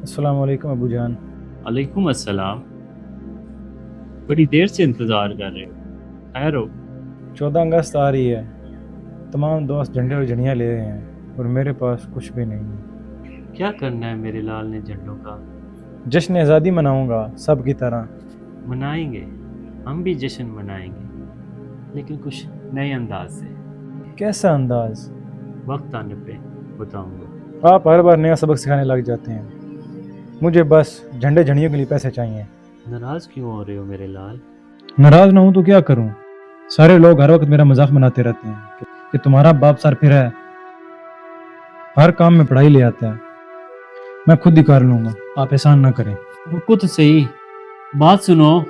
अस्सलाम वालेकुम अबू जान। अलैकुम अस्सलाम। बड़ी देर से इंतज़ार कर रहे हो, खैर हो? 14 अगस्त आ रही है। तमाम दोस्त झंडे और झंडियाँ ले रहे हैं और मेरे पास कुछ भी नहीं है। क्या करना है मेरे लाल ने झंडों का? जश्न आज़ादी मनाऊंगा सब की तरह। मनाएंगे, हम भी जश्न मनाएंगे, लेकिन कुछ नए अंदाज से। कैसा अंदाज? वक्त आने पे बताऊंगा। आप हर बार नया सबक सिखाने लग जाते हैं। मुझे बस झंडे झंडियों के लिए पैसे चाहिए। नाराज़ क्यों हो रहे हो मेरे लाल? नाराज ना हूं तो क्या करूं? सारे लोग हर वक्त मेरा मजाक बनाते रहते हैं कि तुम्हारा बाप सर फिर है, हर काम में पढ़ाई ले आता है। मैं खुद ही कर लूंगा, आप एहसान ना करें। रुको तो सही, बात सुनो।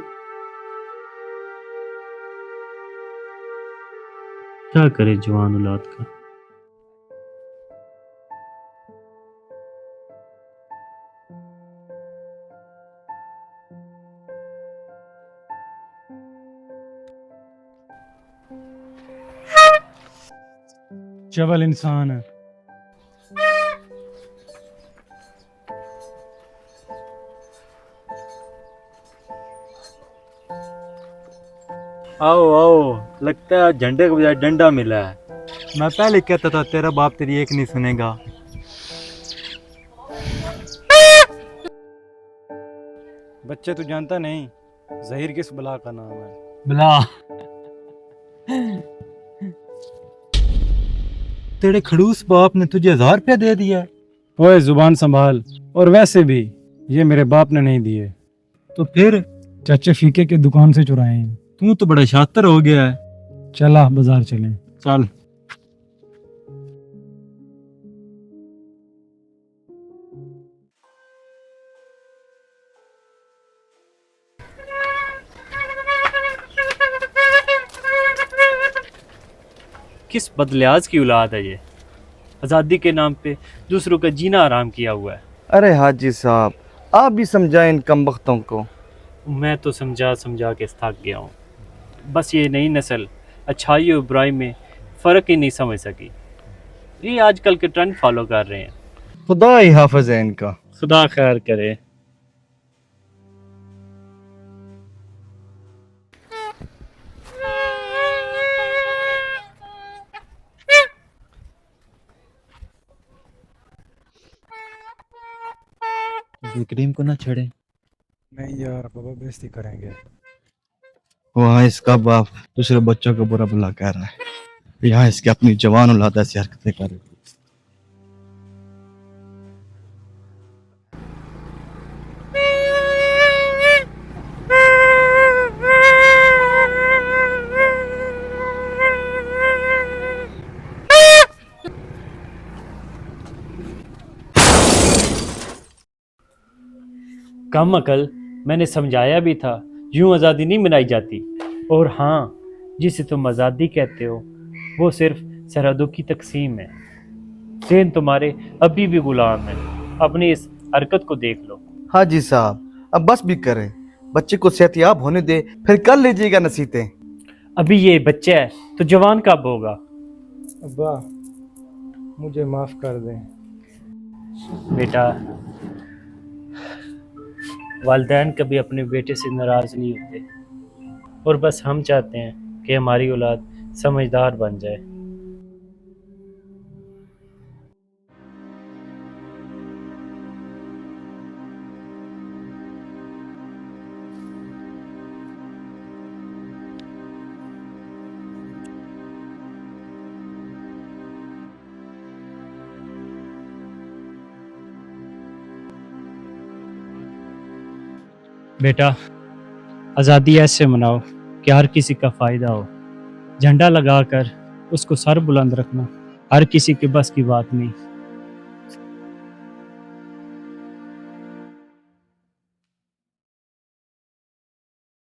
क्या करे जवान औलाद का। चवल इंसान है। आओ आओ, लगता है झंडे के बजाय डंडा मिला है। मैं पहले कहता था तेरा बाप तेरी एक नहीं सुनेगा। बच्चे तू जानता नहीं जहीर किस बला का नाम है? बला तेरे खड़ूस बाप ने तुझे 1000 रुपया दे दिया। ओए जुबान संभाल। और वैसे भी ये मेरे बाप ने नहीं दिए, तो फिर चाचे फीके के दुकान से चुराए हैं। तू तो बड़ा शातिर हो गया है। चला बाजार चलें। चल। किस बदलियाज की औलाद है ये? आज़ादी के नाम पे दूसरों का जीना आराम किया हुआ है। अरे हाजी साहब, आप भी समझाएं इन कमबख्तों को। मैं तो समझा समझा के थक गया हूँ। बस ये नई नस्ल अच्छाई और बुराई में फ़र्क ही नहीं समझ सकी। ये आजकल के ट्रेंड फॉलो कर रहे हैं। खुदा ही हाफिज है इनका। खुदा खैर करे। करीम को ना छेड़े। नहीं यार, बाबा बेइज्जती करेंगे। वहाँ इसका बाप दूसरे बच्चों को बुरा भला कह रहा है, यहाँ इसकी अपनी जवान औलाद ऐसी हरकतें कर रही है। कम अकल, मैंने समझाया भी था यूं आज़ादी नहीं मनाई जाती। और हाँ, जिसे तुम आज़ादी कहते हो वो सिर्फ सरहदों की तकसीम है। जैन तुम्हारे अभी भी गुलाम है। अपनी इस हरकत को देख लो। हाजी साहब, अब बस भी करें, बच्चे को सेहतियाब होने दे, फिर कर लीजिएगा नसीहतें। अभी ये बच्चा है तो जवान कब होगा? अब्बा मुझे माफ कर दें। बेटा, वालिदैन कभी अपने बेटे से नाराज़ नहीं होते, और बस हम चाहते हैं कि हमारी औलाद समझदार बन जाए। बेटा, आज़ादी ऐसे मनाओ कि हर किसी का फ़ायदा हो। झंडा लगाकर उसको सर बुलंद रखना हर किसी के बस की बात नहीं।